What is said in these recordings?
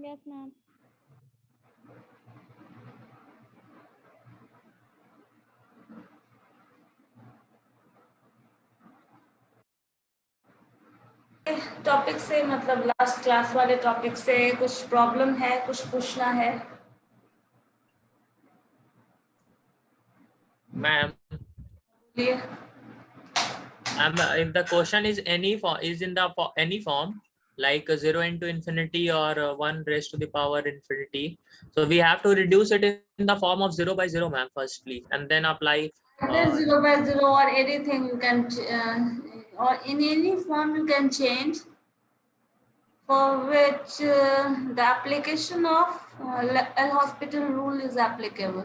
Yes, ma'am. Topic से मतलब last class वाले टॉपिक से कुछ प्रॉब्लम है, कुछ पूछना है? Ma'am, बोलिए। if the question is any form is in the any form like 0 into infinity or 1 raised to the power infinity, so we have to reduce it in the form of 0 by 0, ma'am, firstly, and then apply Either 0 by 0 or anything you can or in any form you can change, for which the application of L hospital rule is applicable.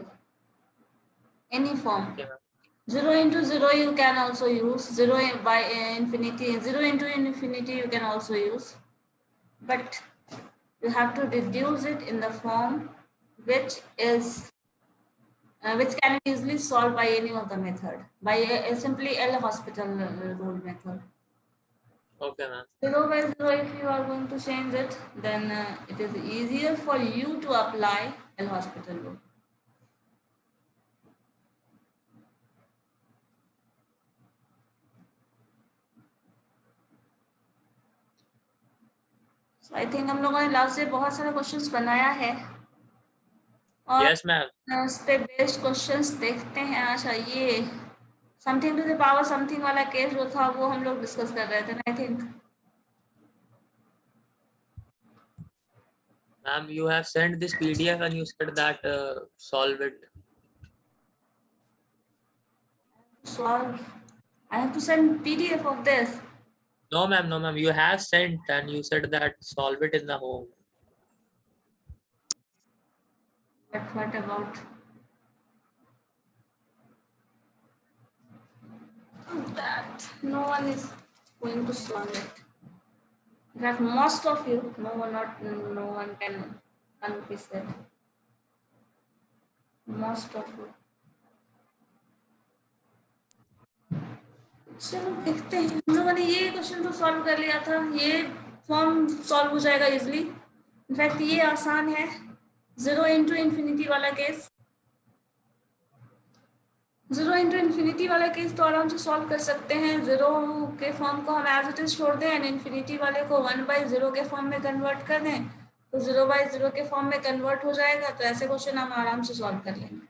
Any form. okay, ma'am. 0 into 0 you can also use, 0 by infinity, 0 into infinity you can also use, but you have to reduce it in the form which is which can be easily solved by any of the method, by simply L hospital rule method. Okay, ma'am. 0 by 0, if you are going to change it, then it is easier for you to apply L hospital rule. So I think हम लोगों ने last से बहुत सारे questions बनाया है और Yes, ma'am. उस पे बेस्ड क्वेश्चंस देखते हैं। अच्छा, ये something to the power something वाला केस जो था वो हम लोग डिस्कस कर रहे थे ना, I think. Ma'am, you have sent this PDF and you said that solve it. Solve. I have to send PDF of this. No, ma'am, no, ma'am, you have sent and you said that solve it in the home. But what about that? No one is going to solve it. In fact, most of you, no one can be said. Most of you. चलो देखते हैं। हम लोगों ने ये question तो solve कर लिया था, ये फॉर्म सॉल्व हो जाएगा इजिली। इनफैक्ट ये आसान है, 0 इंटू इन्फिनिटी वाला केस। 0 इंटू इन्फिनिटी वाला केस तो आराम से सॉल्व कर सकते हैं। 0 के फॉर्म को हम एज इट इज छोड़ दें एंड इन्फिनिटी वाले को 1 बाई 0 के फॉर्म में कन्वर्ट कर दें, तो 0 बाई 0 के फॉर्म में कन्वर्ट हो जाएगा। तो ऐसे क्वेश्चन हम आराम से सॉल्व कर लेंगे।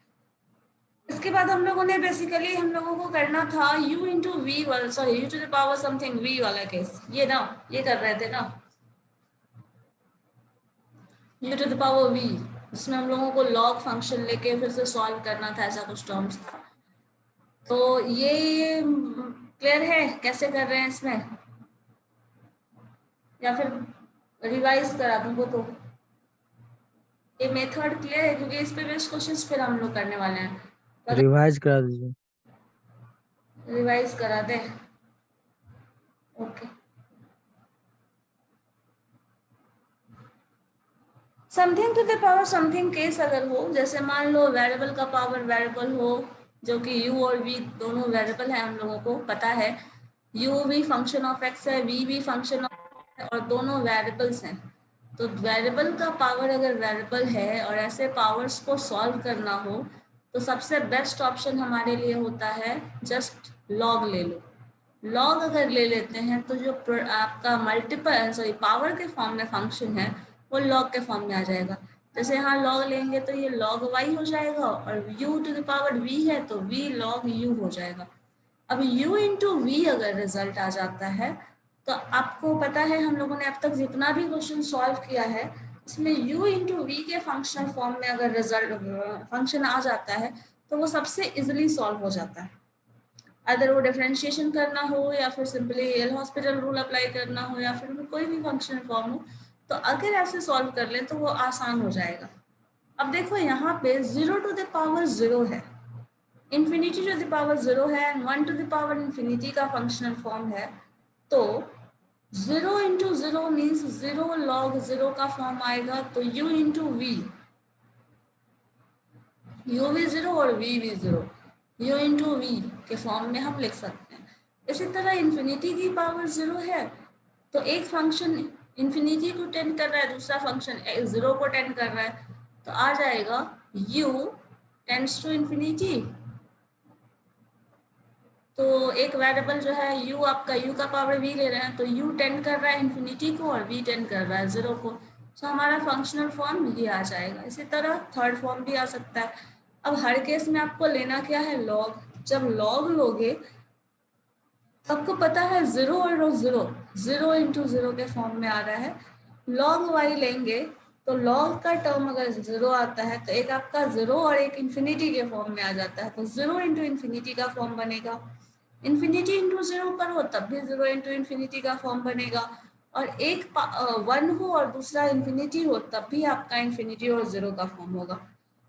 इसके बाद हम लोगों ने बेसिकली हम लोगों को करना था u इंटू वी वाला, sorry u to the power something v वाला केस। ये ना, ये कर रहे थे ना, u to the power v, जिसमें हम लोगों को लॉग फंक्शन लेके फिर से सॉल्व करना था, ऐसा कुछ टर्म्स था। तो ये क्लियर है कैसे कर रहे हैं इसमें, या फिर रिवाइज करा दूँ तो? ये मेथड क्लियर है क्योंकि इस पे बेस्ड क्वेश्चंस फिर हम लोग करने वाले हैं। तो रिवाइज करा दीजिए। रिवाइज करा दे, okay. Something to the power something case अगर हो, जैसे मान लो वेरिएबल का पावर वेरिएबल हो, जो कि u और v दोनों वेरिएबल है, हम लोगों को पता है u भी फंक्शन ऑफ x है, v भी फंक्शन ऑफ x है, और दोनों वेरिएबल्स हैं। तो वेरिएबल का पावर अगर वेरिएबल है और ऐसे पावर्स को सॉल्व करना हो, तो सबसे बेस्ट ऑप्शन हमारे लिए होता है जस्ट लॉग ले लो। लॉग अगर ले लेते हैं तो जो आपका मल्टीपल सॉरी पावर के फॉर्म में फंक्शन है वो लॉग के फॉर्म में आ जाएगा। जैसे यहाँ लॉग लेंगे तो ये लॉग वाई हो जाएगा, और u to the power v है तो v लॉग u हो जाएगा। अब u इंटू वी अगर रिजल्ट आ जाता है, तो आपको पता है हम लोगों ने अब तक जितना भी क्वेश्चन सॉल्व किया है इसमें u इंटू वी के फंक्शनल फॉर्म में अगर रिजल्ट फंक्शन आ जाता है तो वो सबसे इजिली सॉल्व हो जाता है। अगर वो डिफरेंशिएशन करना हो या फिर simply L hospital rule apply करना हो या फिर कोई भी फंक्शनल फॉर्म हो, तो अगर ऐसे सॉल्व कर ले तो वो आसान हो जाएगा। अब देखो यहाँ पे 0 टू द पावर 0 है, इन्फिनिटी टू द पावर 0 है, 1 टू द पावर इन्फिनिटी का फंक्शनल फॉर्म है। तो 0 इंटू 0 मीन्स 0 लॉग 0 का फॉर्म आएगा, तो u इंटू वी, u भी 0 और v भी 0, u इंटू वी के फॉर्म में हम लिख सकते हैं। इसी तरह इन्फिनिटी की पावर 0 है तो एक फंक्शन इन्फिनिटी को टेंड कर रहा है, दूसरा फंक्शन 0 को टेंड कर रहा है, तो आ जाएगा u टेंड्स टू इन्फिनिटी। तो एक वेरिएबल जो है u, आपका u का पावर v ले रहे हैं, तो u टेंड कर रहा है इन्फिनिटी को और v टेंड कर रहा है 0 को। तो हमारा फंक्शनल फॉर्म ये आ जाएगा। इसी तरह थर्ड फॉर्म भी आ सकता है। अब हर केस में आपको लेना क्या है, लॉग। जब लॉग लोगे आपको पता है 0 और 0 0 इंटू 0 के फॉर्म में आ रहा है। लॉग वाई लेंगे तो लॉग का टर्म अगर 0 आता है तो एक आपका 0 और एक इन्फिनिटी के फॉर्म में आ जाता है, तो 0 इंटू इन्फिनिटी का फॉर्म बनेगा। इन्फिनिटी इंटू 0 करो तब भी 0 इंटू इन्फिनिटी का फॉर्म बनेगा। और एक 1 हो और दूसरा इन्फिनिटी हो तब भी आपका इन्फिनिटी और 0 का फॉर्म होगा।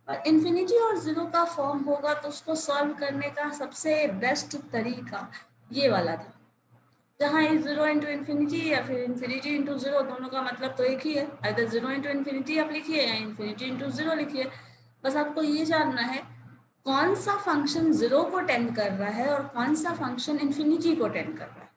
और इन्फिनिटी और 0 का फॉर्म होगा तो उसको सॉल्व करने का सबसे बेस्ट तरीका ये वाला था, जहाँ 0 इंटू इन्फिनिटी या फिर इन्फिनिटी इंटू 0, दोनों का मतलब तो एक ही है। अगर 0 इंटू इन्फिनिटी आप लिखिए या इन्फिनिटी इंटू 0 लिखिए, बस आपको ये जानना है कौन सा फंक्शन 0 को टेंड कर रहा है और कौन सा फंक्शन इन्फिनिटी को टेंड कर रहा है।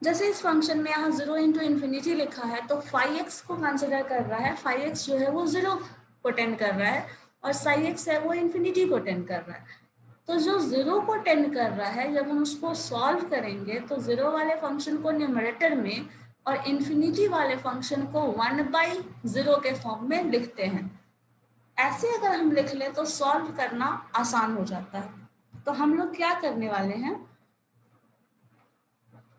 जैसे इस फंक्शन में यहाँ 0 इंटू इन्फिनिटी लिखा है तो फाई एक्स को कंसिडर कर रहा है। फाई एक्स जो है वो 0 को टेंड कर रहा है और साई एक्स है वो इन्फिनिटी को टेंड कर रहा है। तो जो 0 को टेंड कर रहा है जब हम उसको सॉल्व करेंगे तो 0 वाले फंक्शन को न्यूमरेटर में और इन्फिनिटी वाले फंक्शन को 1/0 के फॉर्म में लिखते हैं। ऐसे अगर हम लिख लें तो सॉल्व करना आसान हो जाता है। तो हम लोग क्या करने वाले हैं,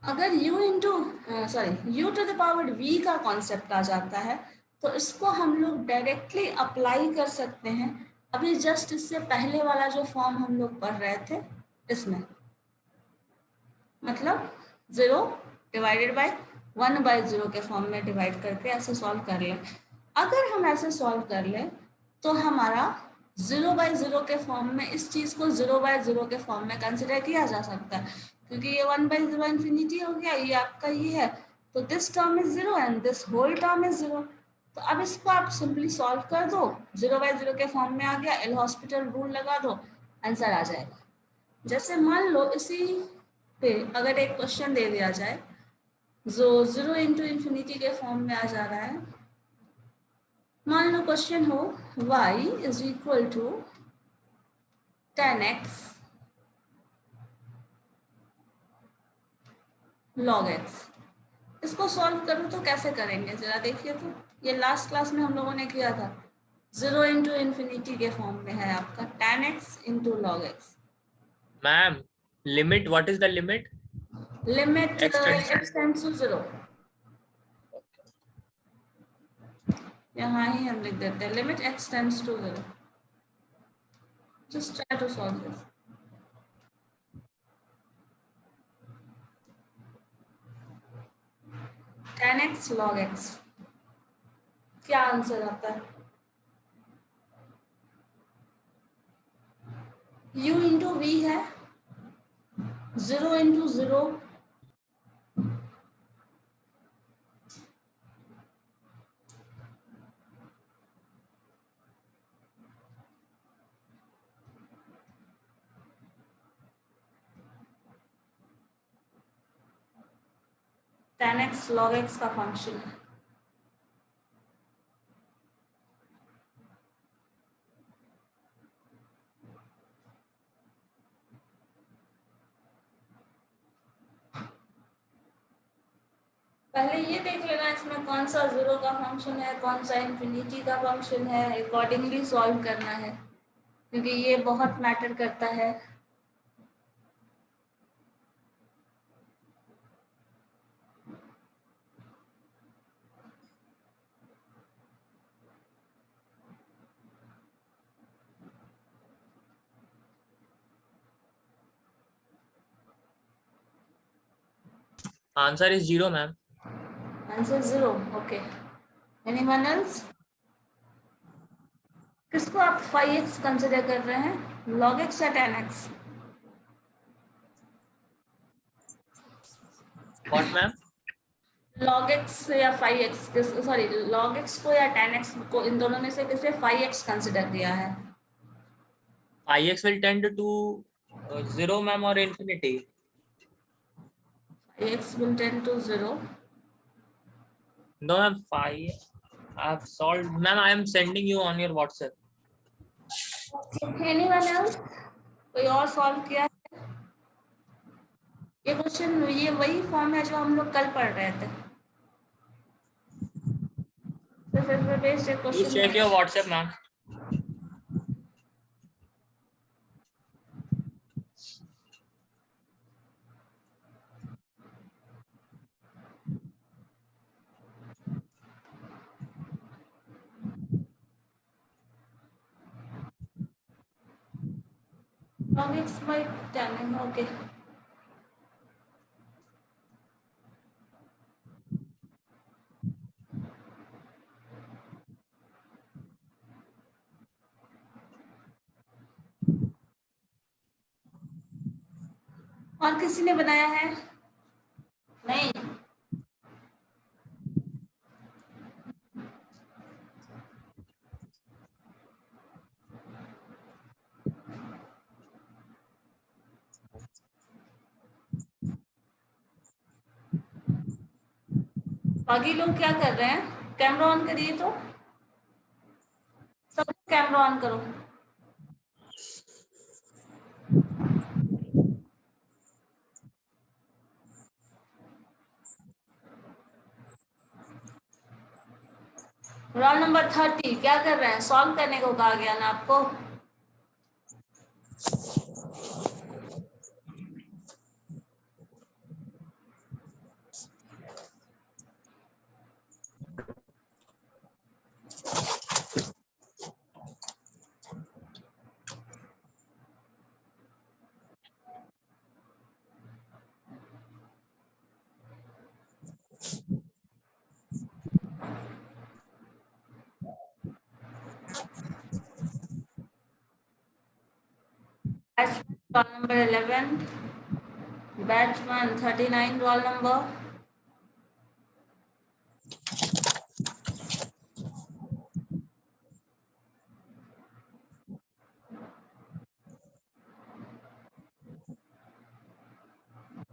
अगर u to the power v का कॉन्सेप्ट आ जाता है तो इसको हम लोग डायरेक्टली अप्लाई कर सकते हैं। अभी जस्ट इससे पहले वाला जो फॉर्म हम लोग पढ़ रहे थे इसमें, मतलब 0 डिवाइडेड बाय 1/0 के फॉर्म में डिवाइड करके ऐसे सॉल्व कर लें। अगर हम ऐसे सॉल्व कर लें तो हमारा 0/0 के फॉर्म में इस चीज़ को 0/0 के फॉर्म में कंसिडर किया जा सकता है, क्योंकि ये 1/0 इन्फिनिटी हो गया, ये आपका ये है, तो this term is 0 and this whole term is 0। तो अब इसको आप सिंपली सॉल्व कर दो, 0/0 के फॉर्म में आ गया, एल हॉस्पिटल रूल लगा दो, आंसर आ जाएगा। जैसे मान लो इसी पे अगर एक क्वेश्चन दे दिया जाए जो 0 इंटू इन्फिनिटी के फॉर्म में आ जा रहा है। मान लो क्वेश्चन हो y is equal to 10x log x। इसको सॉल्व करूँ तो कैसे करेंगे जरा देखिए। तो ये लास्ट क्लास में हम लोगों ने किया था, 0 इंटू इन्फिनिटी के फॉर्म में है आपका 10x into log x। Ma'am limit, what is the limit? Limit x tends to 0। यहाँ ही हम लिख देते हैं limit x tends to 0। Just try to solve this. tan x log x, क्या आंसर आता है? u इंटू वी है, 0 into 0 tan x log x का फंक्शन है। पहले ये देख लेना इसमें कौन सा 0 का फंक्शन है, कौन सा इन्फिनिटी का फंक्शन है, अकॉर्डिंगली सॉल्व करना है, क्योंकि ये बहुत मैटर करता है। Answer is 0 ma'am. Answer 0, okay. Anyone else? किसको आप फाई एक्स कंसिडर कर रहे हैं, log x या tan x? What ma'am? log x या phi x, sorry log x को या tan x को, इन दोनों में से किसे फाई एक्स कंसिडर किया है? ix will tend to 0 ma'am और infinity। x will tend to 0 No, I'm 5. I've solved. Ma'am, I am sending you on your WhatsApp. Anyone else? कोई और सॉल्व किया है? ये क्वेश्चन, ये वही फॉर्म है जो हम लोग कल पढ़ रहे थे। तो फिर based You question check your WhatsApp, ma'am. log x by tan, okay. और किसी ने बनाया है? नहीं। बाकी लोग क्या कर रहे हैं? कैमरा ऑन करिए तो, सब कैमरा ऑन करो। रोल नंबर 30 क्या कर रहे हैं? सॉल्व करने को कहा गया ना आपको? Roll number 11, batsman 39 roll number.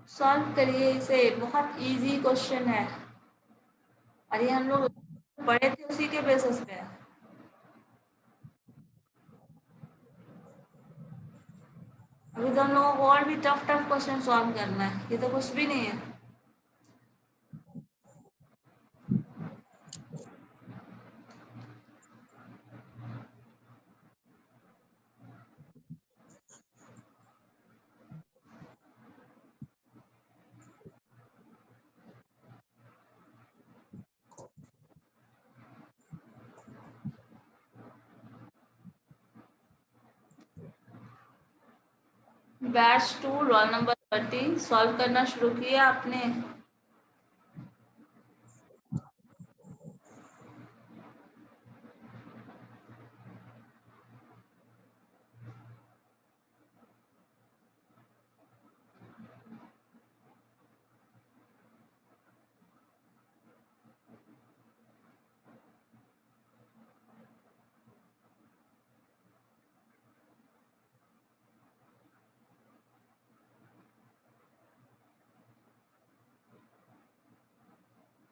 Solve करिए इसे, बहुत इजी क्वेश्चन है और ये हम लोग पढ़े थे उसी के बेसिस पे। अभी तो हम लोगों को और भी टफ क्वेश्चन सॉल्व करना है, ये तो कुछ भी नहीं है। बैच 2 रोल नंबर 30 सॉल्व करना शुरू किया आपने?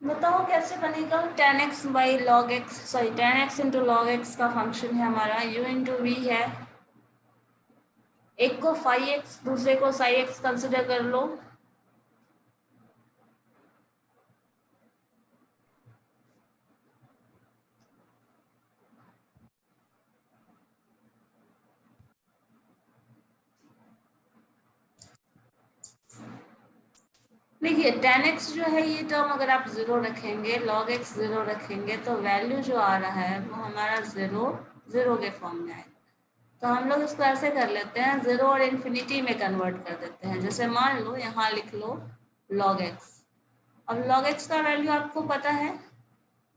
बताओ कैसे बनेगा? tan x by log x, sorry tan x into log x का फंक्शन है हमारा, u इंटू वी है। एक को phi x दूसरे को psi x कंसिडर कर लो। देखिए tan x जो है ये टर्म अगर आप 0 रखेंगे, log x 0 रखेंगे तो वैल्यू जो आ रहा है वो हमारा 0 के फॉर्म में आएगा। तो हम लोग इसको ऐसे कर लेते हैं, 0 और इन्फिनिटी में कन्वर्ट कर देते हैं। जैसे मान लो यहाँ लिख लो log x। अब log x का वैल्यू आपको पता है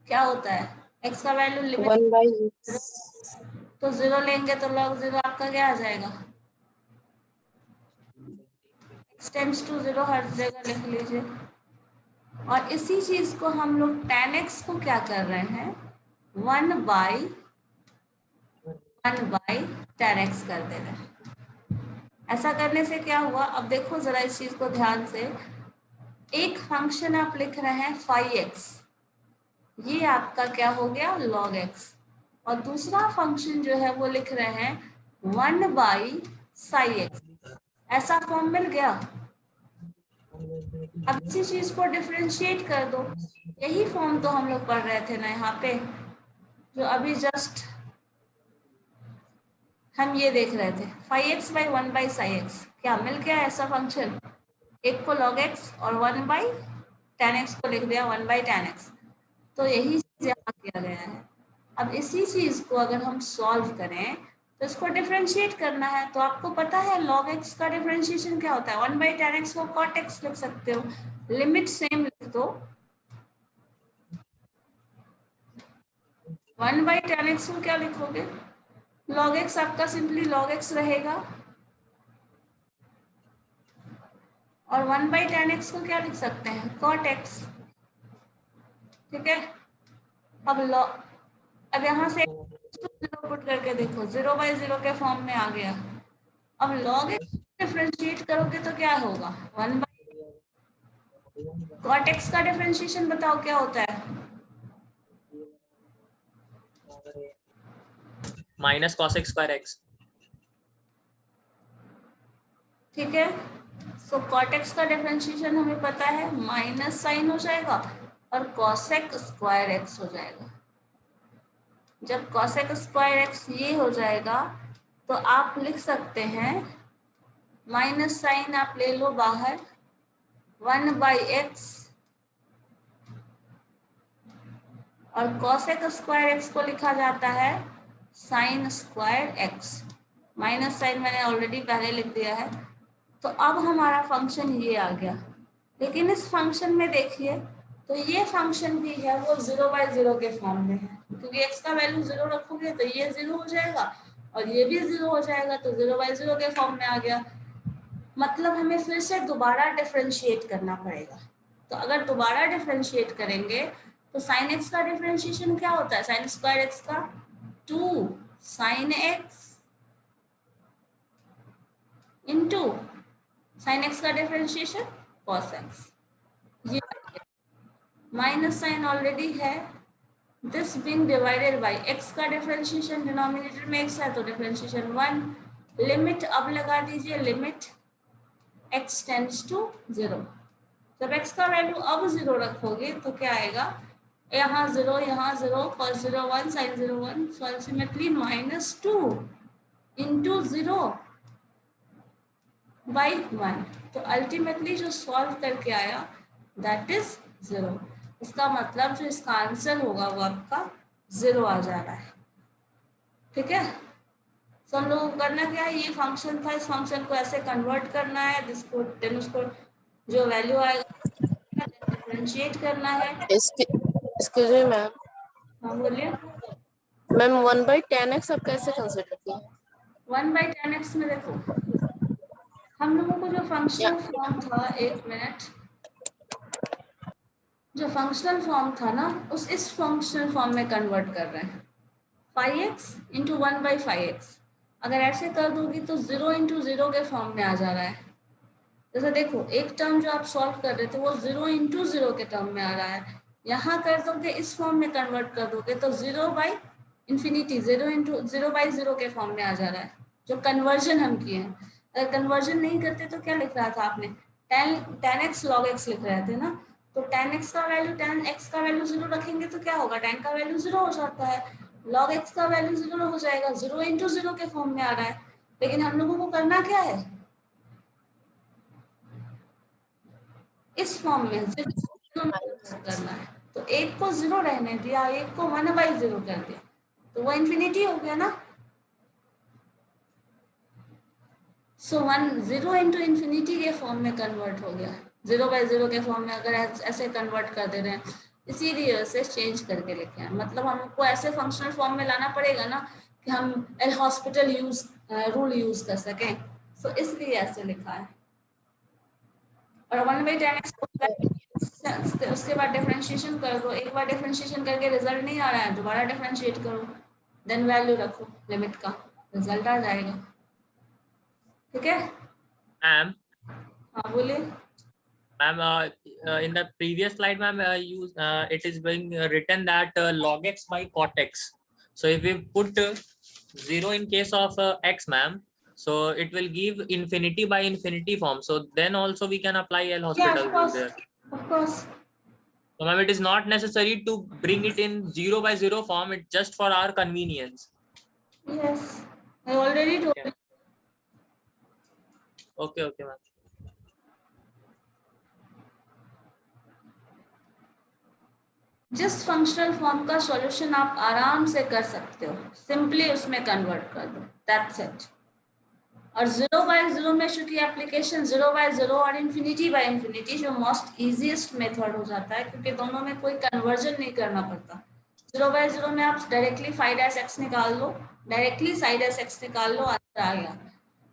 क्या होता है? x का वैल्यू लिमिट 1/x। तो 0 लेंगे तो log 0 आपका क्या आ जाएगा? x टेंड्स टू 0 हर जगह लिख लीजिए। और इसी चीज को हम लोग tan x को क्या कर रहे हैं? 1 बाई tan x कर दे रहे हैं। ऐसा करने से क्या हुआ? अब देखो जरा इस चीज को ध्यान से, एक फंक्शन आप लिख रहे हैं phi x, ये आपका क्या हो गया, log x। और दूसरा फंक्शन जो है वो लिख रहे हैं 1/sin x। ऐसा फॉर्म मिल गया। अब इसी चीज को डिफरेंशिएट कर दो। यही फॉर्म तो हम लोग पढ़ रहे थे ना यहाँ पे, जो अभी जस्ट हम ये देख रहे थे 5x/1/sin x। क्या मिल गया ऐसा फंक्शन? एक को log x और 1/tan x को लिख दिया 1/tan x। तो यही चीज यहाँ किया गया है। अब इसी चीज को अगर हम सॉल्व करें तो इसको डिफरेंशिएट करना है। तो आपको पता है log x का डिफरेंशिएशन क्या होता है? 1/tan x को cot x लिख सकते हो। लिमिट सेम लिख दो। 1/tan x को क्या लिखोगे? log x आपका सिंपली log x रहेगा, और 1/tan x को क्या लिख सकते हैं? cot x। ठीक है। अब यहाँ से जीरो पुट करके देखो, 0/0 के फॉर्म में आ गया। अब log x डिफरेंशिएट करोगे तो क्या होगा? 1/cot x का डिफरेंशिएशन बताओ क्या होता है? Minus cos x square x। ठीक है। सो cot x का डिफरेंशिएशन हमें पता है, माइनस साइन हो जाएगा और cosec स्क्वायर x हो जाएगा। जब cosec स्क्वायर x ये हो जाएगा तो आप लिख सकते हैं, माइनस साइन आप ले लो बाहर, 1/x, और cosec स्क्वायर x को लिखा जाता है sine square x। Minus sine मैंने ऑलरेडी पहले लिख दिया है। तो अब हमारा फंक्शन ये आ गया। लेकिन इस फंक्शन में देखिए, तो ये फंक्शन भी है वो 0/0 के फॉर्म में है, क्योंकि x का वैल्यू 0 रखोगे तो ये 0 हो जाएगा और ये भी 0 हो जाएगा, तो 0/0 के फॉर्म में आ गया। मतलब हमें फिर से दोबारा डिफरेंशिएट करना पड़ेगा। तो अगर दोबारा डिफरेंशिएट करेंगे तो साइन एक्स का डिफरेंशिएशन क्या होता है? साइन स्क्वायर एक्स का 2 sine x into sine x का डिफरेंशिएशन कॉस एक्स। ये माइनस साइन ऑलरेडी है, this being divided by x का डिफरेंशिएशन, डिनोमिनेटर में x है तो डिफरेंशिएशन 1। लिमिट अब लगा दीजिए, लिमिट x टेंड्स टू 0। जब x का वैल्यू अब 0 रखोगे तो क्या आएगा? यहाँ 0, यहाँ 0, cos 0 1, sin 0 1, so ultimately -2 into 0/1। तो अल्टीमेटली जो सॉल्व करके आया दैट इज 0। इसका मतलब जो इसका आंसर होगा वो आपका 0 आ जा रहा है। ठीक है। तो हम लोगों को करना क्या है, ये फंक्शन था, इस फंक्शन को ऐसे कन्वर्ट करना है, जिसको देन उसको जो वैल्यू आएगा डिफरेंशिएट करना है। Excuse me ma'am. हाँ बोलिए। मैम 1/tan x आप कैसे कंसिडर किए? 1/tan x में देखो, हम लोगों को जो फंक्शनल फॉर्म था, एक मिनट, जो फंक्शनल फॉर्म था ना, इस फंक्शनल फॉर्म में कन्वर्ट कर रहे हैं। 5x इंटू 1/5x अगर ऐसे कर दोगी तो 0 इंटू 0 के फॉर्म में आ जा रहा है। जैसे देखो, एक टर्म जो आप सॉल्व कर रहे थे वो 0 इंटू 0 के टर्म में आ रहा है। यहाँ कर दोगे, इस फॉर्म में कन्वर्ट कर दोगे तो 0/∞, 0 इंटू 0/0 के फॉर्म में आ जा रहा है, जो कन्वर्जन हम किए हैं। अगर कन्वर्जन नहीं करते तो क्या लिख रहा था आपने? tan x log x लिख रहे थे ना। तो tan x का वैल्यू, tan x का वैल्यू 0 रखेंगे तो क्या होगा? tan का वैल्यू 0 हो जाता है, log x का वैल्यू 0 हो जाएगा, 0 इंटू 0 के फॉर्म में आ रहा है। लेकिन हम लोगों को करना क्या है? इस फॉर्म में 0 करना है। तो एक को 0 रहने दिया, एक को 1/0 कर दिया, तो वो इन्फिनिटी हो गया ना। सो 0 इंटू इन्फिनिटी के फॉर्म में कन्वर्ट हो गया, 0/0 के फॉर्म में अगर ऐसे कन्वर्ट कर दे रहे हैं, इसीलिए से चेंज करके लिखे हैं। मतलब हमको ऐसे फंक्शनल फॉर्म में लाना पड़ेगा ना कि हम एल हॉस्पिटल रूल यूज कर सकें, तो इसलिए ऐसे लिखा है। और 1/tan x उसके बाद डिफरेंशिएशन कर दो। एक बार डिफरेंशिएशन करके रिजल्ट नहीं आ रहा है, दोबारा डिफरेंशिएट करो, देन वैल्यू रखो लिमिट का, रिजल्ट आ जाएगा। ठीक है। मैम, हाँ बोलिए। Ma'am, in the previous slide, ma'am, it is being written that log x by cot x. So if we put 0 in case of x, ma'am, so it will give infinity by infinity form. So then also we can apply L'Hospital rule there. Of course. So ma'am, it is not necessary to bring it in 0 by 0 form. It's just for our convenience. Yes, I already told you. Okay, okay, ma'am. जिस functional form का solution आप आराम से कर सकते हो, simply उसमें convert कर दो, दैट्स इट। और 0 बाय 0 में चूंकि एप्लीकेशन 0 बाय 0 और इन्फिनिटी बाय इन्फिनिटी जो मोस्ट इजीएस्ट मेथड हो जाता है, क्योंकि दोनों में कोई कन्वर्जन नहीं करना पड़ता। 0 बाय 0 में आप डायरेक्टली फाई डैश एक्स निकाल लो, डायरेक्टली साई डैश एक्स निकाल लो, आंसर आ गया।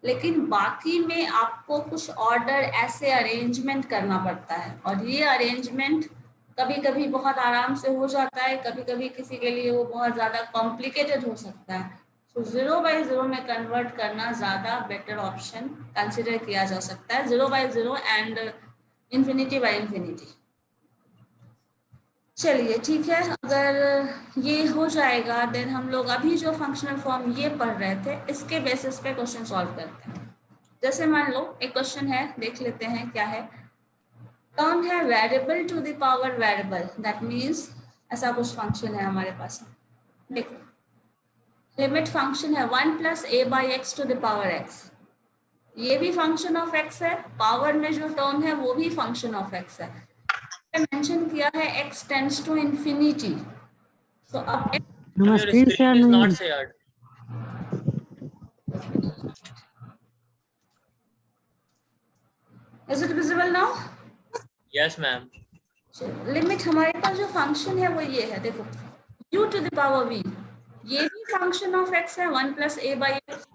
लेकिन बाकी में आपको कुछ ऑर्डर ऐसे अरेंजमेंट करना पड़ता है, और ये अरेंजमेंट कभी कभी बहुत आराम से हो जाता है, कभी कभी किसी के लिए वो बहुत ज़्यादा कॉम्प्लिकेटेड हो सकता है। तो 0 बाय 0 में कन्वर्ट करना ज़्यादा बेटर ऑप्शन कंसिडर किया जा सकता है, 0 by 0 and infinity by infinity. चलिए ठीक है, अगर ये हो जाएगा देन हम लोग अभी जो फंक्शनल फॉर्म ये पढ़ रहे थे इसके बेसिस पे क्वेश्चन सॉल्व करते हैं। जैसे मान लो एक क्वेश्चन है, देख लेते हैं क्या है। टर्म है variable to the power variable, that means ऐसा कुछ फंक्शन है हमारे पास। देखो लिमिट फंक्शन है 1 plus a by x to the power x, ये भी फंक्शन ऑफ एक्स है, पावर में जो टर्म है वो भी फंक्शन ऑफ एक्स है। मेंशन किया है x टेंड्स टू इंफिनिटी, तो अब Your screen is not shared. Is it visible now? Yes, ma'am. Limit हमारे पास जो फंक्शन है वो ये है, देखो u to the power v, ये भी फंक्शन ऑफ x है 1 प्लस a बाई एक्स,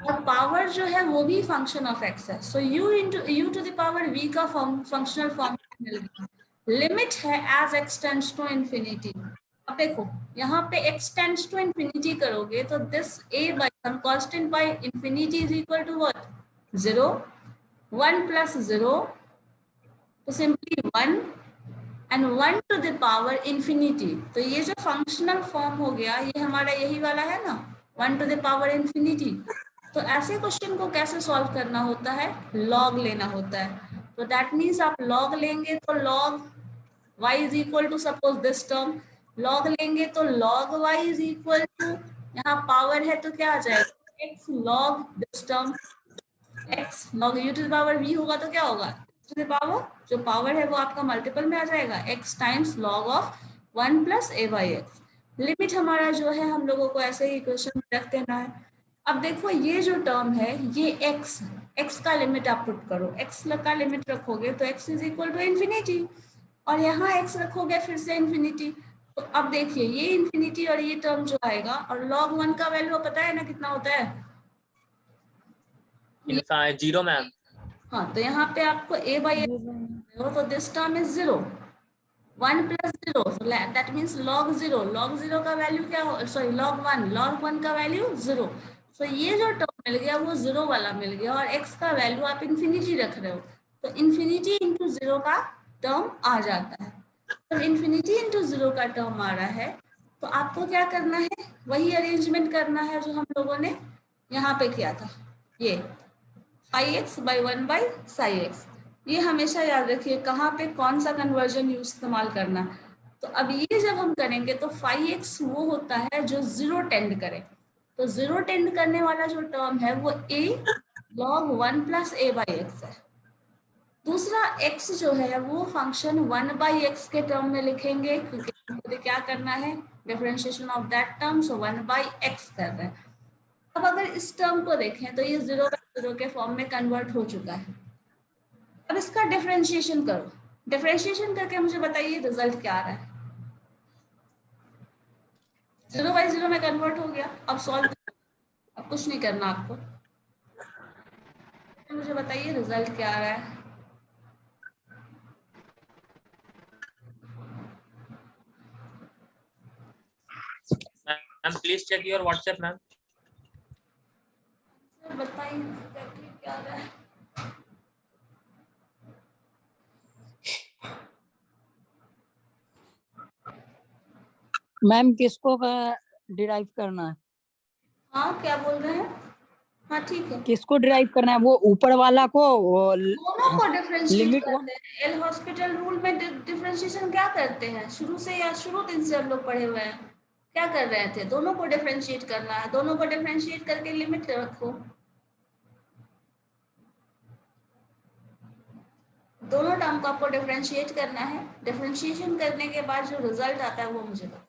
और पावर जो है वो भी फंक्शन ऑफ x है। So u to the power v का फंक्शनल फॉर्म मिल गया। लिमिट है as x tends to infinity. अब देखो यहाँ पे x टेंड्स टू इंफिनिटी करोगे तो this a by some constant by infinity is equal to what, 0, 1 plus 0, तो simply 1 and 1 to the power infinity. तो ये जो फंक्शनल फॉर्म हो गया ये हमारा यही वाला है ना, 1 टू द पावर इंफिनिटी। तो ऐसे क्वेश्चन को कैसे सॉल्व करना होता है, लॉग लेना होता है। तो दैट मीन्स आप लॉग लेंगे तो log y is equal to suppose this term, log लेंगे तो log y is equal to, यहाँ पावर है तो क्या आ जाएगा x log this term, x log u to the power v होगा तो क्या होगा, टू द पावर जो पावर है वो आपका मल्टीपल में आ जाएगा, x times log of 1 plus a by x. Limit हमारा जो है हम लोगों को ऐसे ही इक्वेशन में रख देना है। अब देखो ये जो टर्म है ये x का लिमिट आप पुट करो, x का लिमिट रखोगे तो x is equal to infinity, और यहाँ x रखोगे फिर से इंफिनिटी। तो अब देखिए ये इंफिनिटी और ये टर्म जो आएगा, और log 1 का वैल्यू पता है ना कितना होता है, 0 मैम। हाँ तो यहाँ पे आपको a बाई एक्स, तो this term is 0, 1 plus 0, that means log 0, log 0 का वैल्यू क्या हो, सॉरी log 1 का वैल्यू 0। तो ये जो टर्म मिल गया वो 0 वाला मिल गया, और x का वैल्यू आप इंफिनिटी रख रहे हो, तो इंफिनिटी इंटू 0 का टर्म आ जाता है। तो इंफिनिटी इंटू 0 का टर्म आ रहा है, तो आपको क्या करना है, वही अरेंजमेंट करना है जो हम लोगों ने यहाँ पे किया था, ये phi x by 1 by psi x. ये हमेशा याद रखिए कहाँ पे कौन सा कन्वर्जन यूज इस्तेमाल करना। तो अब ये जब हम करेंगे तो फाई एक्स वो होता है जो 0 टेंड करे, तो 0 टेंड करने वाला जो टर्म है वो a log 1 plus a by x है। दूसरा x जो है वो फंक्शन 1 बाई एक्स के टर्म में लिखेंगे, क्योंकि मुझे क्या करना है, differentiation of that term, so 1 by x कर रहे हैं। अब अगर इस टर्म को देखें तो ये 0 बाई 0 के फॉर्म में कन्वर्ट हो चुका है। अब इसका डिफरेंशिएशन करो, डिफरेंशिएशन करके मुझे बताइए रिजल्ट क्या आ रहा है। 0 बाई 0 में कन्वर्ट हो गया। अब सॉल्व, अब कुछ नहीं करना आपको, मुझे बताइए रिजल्ट क्या आ रहा है। Ma'am, please check your WhatsApp, ma'am. बताइए क्या आ रहा है। मैम किसको डिराइव करना है? हाँ क्या बोल रहे हैं? हाँ ठीक है, किसको डिराइव करना है? वो ऊपर वाला को, वो दोनों को डिफरेंशिएट लिमिट करते हैं। एल हॉस्पिटल रूल में डिफरेंशिएशन क्या करते हैं? शुरू से या शुरू दिन से हम लोग पढ़े हुए हैं, क्या कर रहे थे? दोनों को डिफरेंशिएट करना है, दोनों को डिफरेंशिएट करके लिमिट रखो। दोनों टर्म को आपको डिफरेंशिएट करना है। डिफरेंशिएशन करने के बाद जो रिजल्ट आता है वो मुझे बताइए,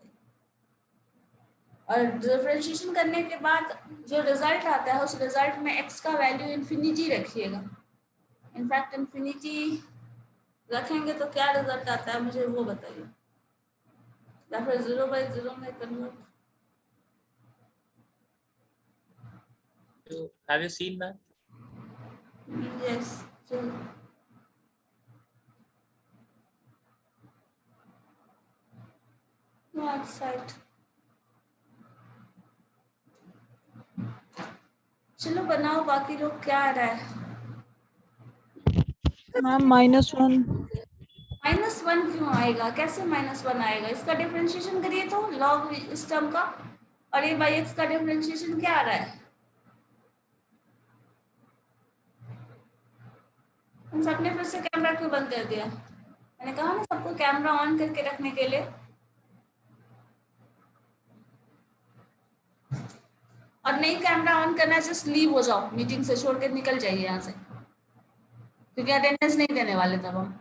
और डिफरेंशिएशन करने के बाद जो रिजल्ट आता है उस रिजल्ट में x का वैल्यू इन्फिनिटी रखिएगा। इनफैक्ट इन्फिनिटी रखेंगे तो क्या रिजल्ट आता है मुझे वो बताइए, या फिर 0/0 में convert. Have you seen that? Yes, चलो साइड, चलो बनाओ, बाकी लोग क्या आ रहा है? मैम -1। -1 क्यों आएगा? कैसे -1 आएगा? इसका डिफरेंशिएशन करिए तो लॉग इस टर्म का, और ये बाई एक्स का डिफरेंशिएशन क्या आ रहा है? हम सबने फिर से कैमरा क्यों बंद कर दिया? मैंने कहा ना सबको कैमरा ऑन करके रखने के लिए। और नहीं कैमरा ऑन करना है, जस्ट लीव हो जाओ, मीटिंग से छोड़ के निकल जाइए यहाँ से, क्योंकि अटेंडेंस नहीं देने वाले तब हम।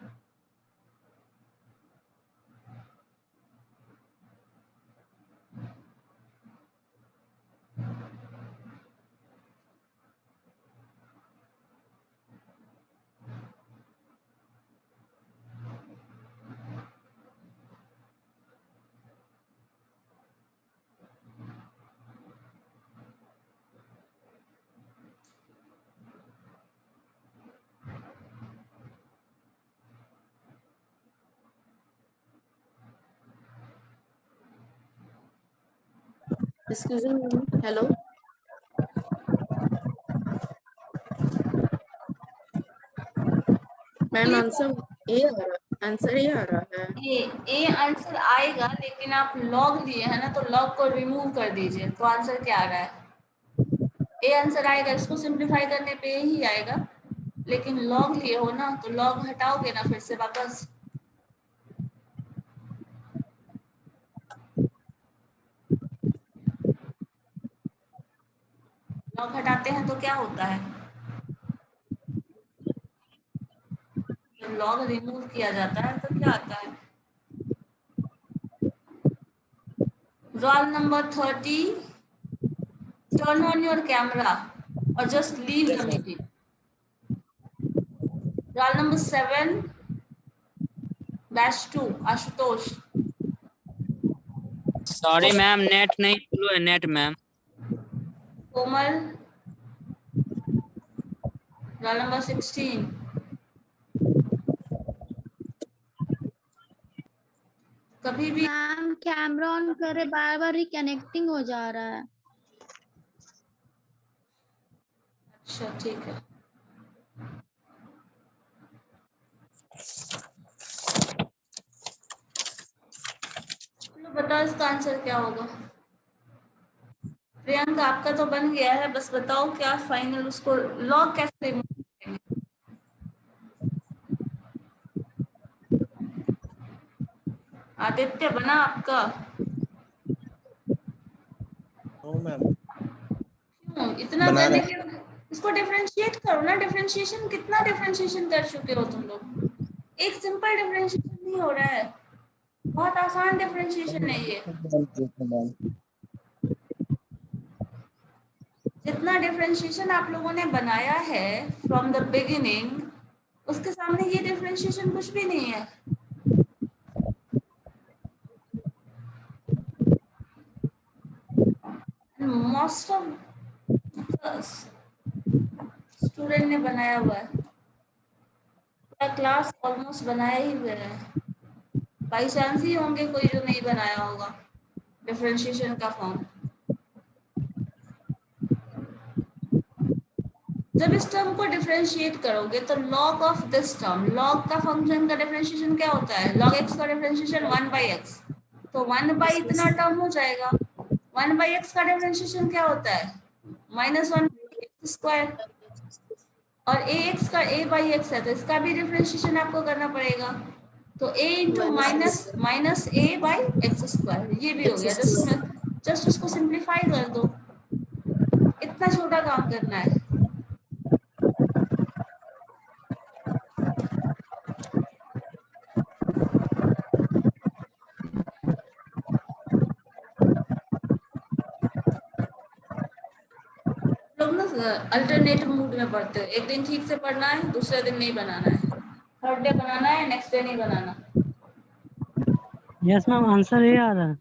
Excuse me. Hello. Ma'am answer ये आ रहा, आंसर ये आ रहा है। ए आंसर आएगा, लेकिन आप लॉग लिए है ना, तो लॉग को रिमूव कर दीजिए, तो आंसर क्या आ रहा है? ए आंसर आएगा, इसको सिंप्लीफाई करने पे ही आएगा, लेकिन लॉग लिए हो ना, तो लॉग हटाओगे ना फिर से वापस। लॉग हटाते हैं तो क्या होता है? जब लॉग रिमूव किया जाता है तो क्या आता है? Roll number 30, turn on your camera or just leave the meeting. Roll number 7-2, Ashutosh. Sorry ma'am, net नहीं चालू है, नेट मैम। कोमल, रोल नंबर 16। कभी भी मैम कैमरा ऑन करे बार बार रिकनेक्टिंग हो जा रहा है। अच्छा ठीक है, चलो बताओ इसका आंसर क्या होगा। प्रियंका आपका तो बन गया है, बस बताओ क्या फाइनल, उसको लॉग कैसे रिमूव करेंगे? आदित्य बना आपका? क्यों इतना करने के, इसको डिफरेंशिएट करो ना। डिफरेंशिएशन कितना डिफरेंशिएशन कर चुके हो तुम लोग? एक सिंपल डिफरेंशिएशन नहीं हो रहा है, बहुत आसान डिफरेंशिएशन है ये। जितना डिफरेंशिएशन आप लोगों ने बनाया है फ्रॉम द बिगिनिंग, उसके सामने ये डिफरेंशिएशन कुछ भी नहीं है। मोस्ट ऑफ स्टूडेंट ने बनाया हुआ है, पूरा क्लास ऑलमोस्ट बनाया ही हुआ है। बाई चांस ही होंगे कोई जो नहीं बनाया होगा डिफरेंशिएशन का फॉर्म। जब इस टर्म को डिफरेंशिएट करोगे तो log of this term, log का फंक्शन का डिफरेंशिएशन क्या होता है? log x का डिफरेंशिएशन 1/x, तो 1 इतना टर्म हो जाएगा। 1/x का डिफरेंशिएशन क्या होता है? -1/x²। और ax का a/x है, तो इसका भी डिफरेंशिएशन आपको करना पड़ेगा। तो a इंटू माइनस a/x², ये भी हो गया। जस्ट उसको सिंप्लीफाई कर दो, इतना छोटा काम करना है। लोग ना अल्टरनेटिव मूड में पढ़ते हो, एक दिन ठीक से पढ़ना है, दूसरे दिन नहीं बनाना है, थर्ड डे बनाना है, नेक्स्ट डे नहीं बनाना। यस मैम, आंसर ये आ रहा है।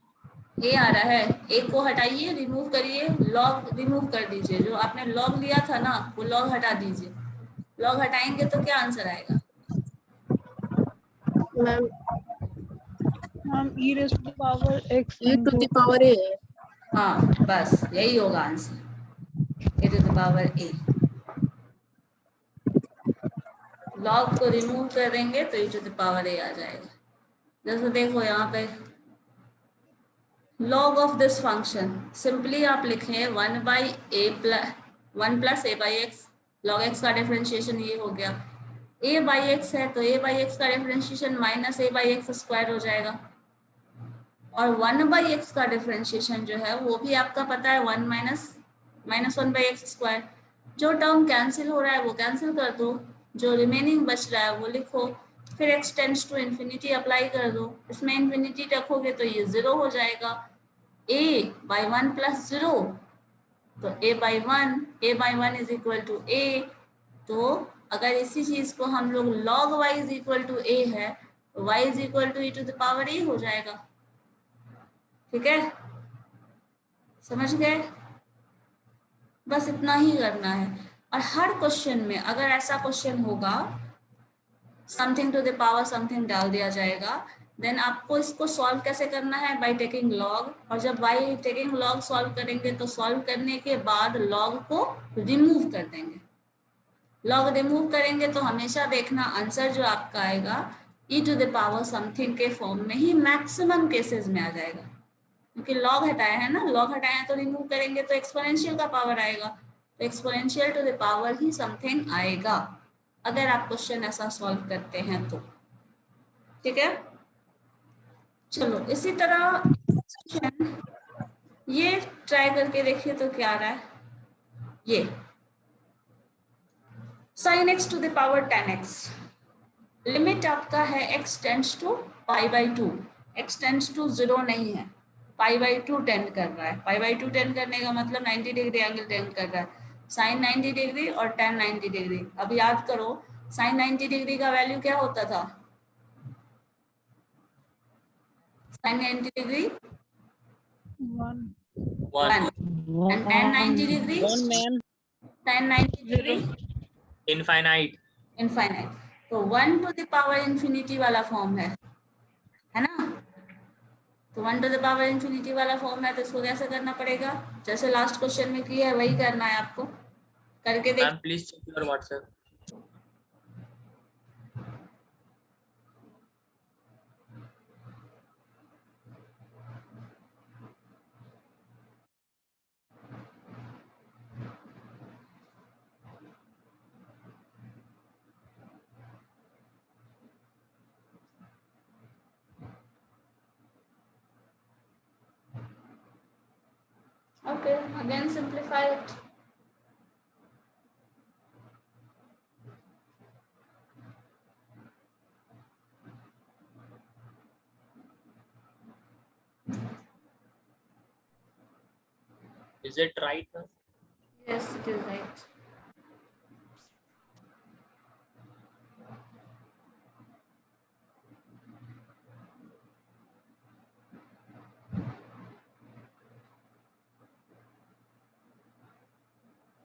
ये आ रहा है, एक को हटाइए, रिमूव करिए, लॉग रिमूव कर दीजिए। जो आपने लॉग लिया था ना, वो लॉग हटा दीजिए। लॉग हटाएंगे तो क्या आंसर आएगा? Ma'am ma'am e raised to the power x e to the power a है। हाँ, बस यही होगा आंसर, a⁴ a। लॉग को रिमूव कर देंगे तो e⁴ a आ जाएगा। जैसे देखो यहाँ पे log of this function, simply आप लिखें 1 प्लस a/x। log x का डिफरेंशिएशन ये हो गया। a/x है तो a/x का डिफरेंशिएशन -a/x² हो जाएगा। और 1/x का डिफरेंशिएशन जो है वो भी आपका पता है 1 - 1/x²। जो टर्म कैंसिल हो रहा है वो कैंसिल कर दो, जो रिमेनिंग बच रहा है वो लिखो, फिर x tends to infinity apply कर दो। इसमें इन्फिनिटी रखोगे तो ये 0 हो जाएगा। a/1 + 0, तो a/1 is equal to a। तो अगर इसी चीज को हम लोग log y is equal to a है, तो y is equal to e⁴ a हो जाएगा। ठीक है, समझ गए? बस इतना ही करना है। और हर क्वेश्चन में अगर ऐसा क्वेश्चन होगा, something to the power something डाल दिया जाएगा, देन आपको इसको सॉल्व कैसे करना है? By taking log. और जब बाय टेकिंग लॉग सॉल्व करेंगे तो सॉल्व करने के बाद लॉग को रिमूव कर देंगे। लॉग रिमूव करेंगे तो हमेशा देखना आंसर जो आपका आएगा e⁴ समथिंग के फॉर्म में ही मैक्सिमम केसेस में आ जाएगा, क्योंकि लॉग हटाया है ना। लॉग हटाया है तो रिमूव करेंगे तो एक्सपोनेंशियल का पावर आएगा, तो एक्सपोनेंशियल टू द पावर ही समथिंग आएगा अगर आप क्वेश्चन ऐसा सॉल्व करते हैं तो। ठीक है, चलो इसी तरह ये ट्राई करके देखिए तो क्या आ रहा है। ये sin x to the power 10x, limit आपका है x tends to π/2, x tends to 0 नहीं है, π/2 टेंड कर रहा है। π/2 टेंड करने का मतलब 90 डिग्री एंगल टेंड कर रहा है। साइन 90 डिग्री और tan 90 डिग्री। अब याद करो साइन 90 डिग्री का वैल्यू क्या होता था? Sine 90 degree 1 and tan 90 degree, tan 90 degree infinite। तो 1 टू द पावर इंफिनिटी वाला फॉर्म है ना? तो 1 टू द पावर इंफिनिटी वाला फॉर्म है, तो इसको कैसे करना पड़ेगा? जैसे लास्ट क्वेश्चन में किया है वही करना है आपको, करके देख। Ma'am please check your WhatsApp. Okay, again simplify it. Is it right? Yes, it is right.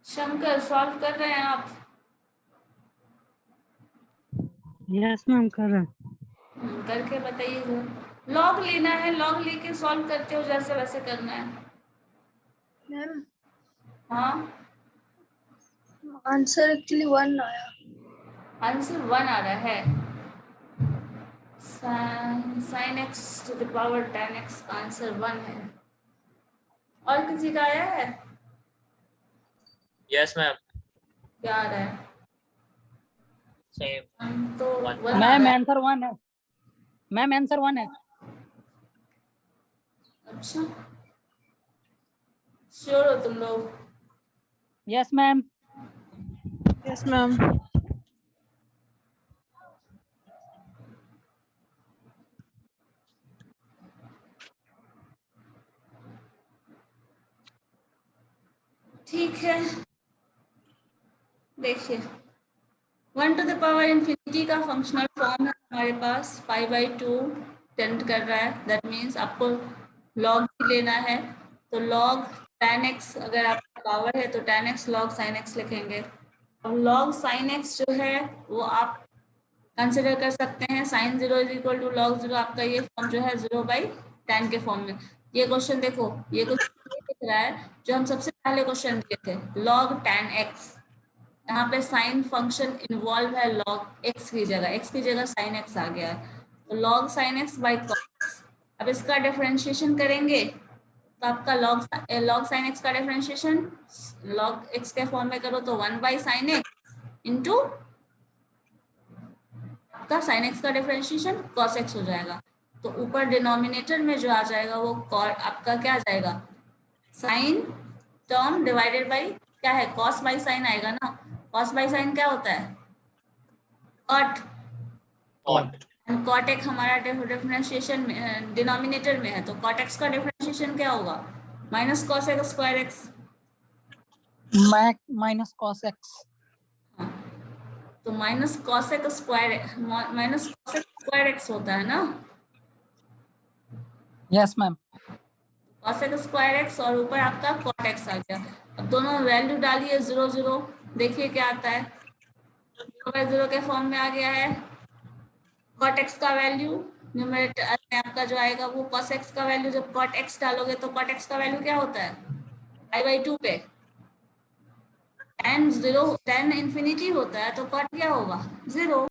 Shankar solve कर रहे हैं आप? यस मैम, कर रहे हैं। करके बताइए। लॉग लेना है, लॉग लेके सॉल्व करते हो जैसे वैसे करना है। मैम हाँ, आंसर एक्चुअली 1 आया। आंसर 1 आ रहा है। sin x to the power tan x का आंसर 1 है। और किसी का आया है? Yes, ma'am. क्या आ रहा है? Same. तो One. 1 आ मैम रहा है। आंसर 1 है। मैम आंसर 1 है। अच्छा, श्योर हो तुम लोग? Yes ma'am. Yes, ma'am. ठीक है, देखिए 1 to the power infinity का फंक्शनल फॉर्म है हमारे पास 5/2 टेंड कर रहा है। दैट मीन्स आपको लॉग भी लेना है, तो लॉग tan x अगर आपका पावर है तो tan x log sin x लिखेंगे। अब log sin x जो है वो आप कंसिडर कर सकते हैं sin 0 = log 0। आपका ये फॉर्म जो है 0/tan के फॉर्म में। ये क्वेश्चन देखो, ये कुछ दिख रहा है जो हम सबसे पहले क्वेश्चन दिए थे, log tan x। यहाँ पे साइन फंक्शन इन्वॉल्व है log x की जगह sin x आ गया है, तो log sin x by cos x। अब इसका डिफरेंशिएशन करेंगे तो आपका log sin x का डिफरेंशिएशन log x के फॉर्म में करो तो 1/sin x इंटू आपका sin x का डिफरेंशिएशन cos x हो जाएगा। तो ऊपर डिनोमिनेटर में जो आ जाएगा वो आपका क्या आ जाएगा, साइन टर्म डिवाइडेड बाई क्या है, cos बाई साइन आएगा ना। cos बाई साइन क्या होता है, cot। Cot. cot x हमारा डिफरेंशिएशन में डिनोमिनेटर में है, तो cot x का डिफरेंशिएशन क्या होगा, minus cos x square x। Minus cos x। हाँ, तो minus cos x square x होता है ना। Yes ma'am. cos x square x और ऊपर आपका cot x आ गया। अब दोनों वैल्यू डालिए 0 0, देखिए क्या आता है, 0/0 के फॉर्म में आ गया है। cot x का वैल्यू न्यूमरेटर में आपका जो आएगा वो cos x का वैल्यू, जब cot x डालोगे तो cot x का वैल्यू क्या होता है, pi/2 पे tan 0 tan इंफिनिटी होता है तो cot क्या होगा 0।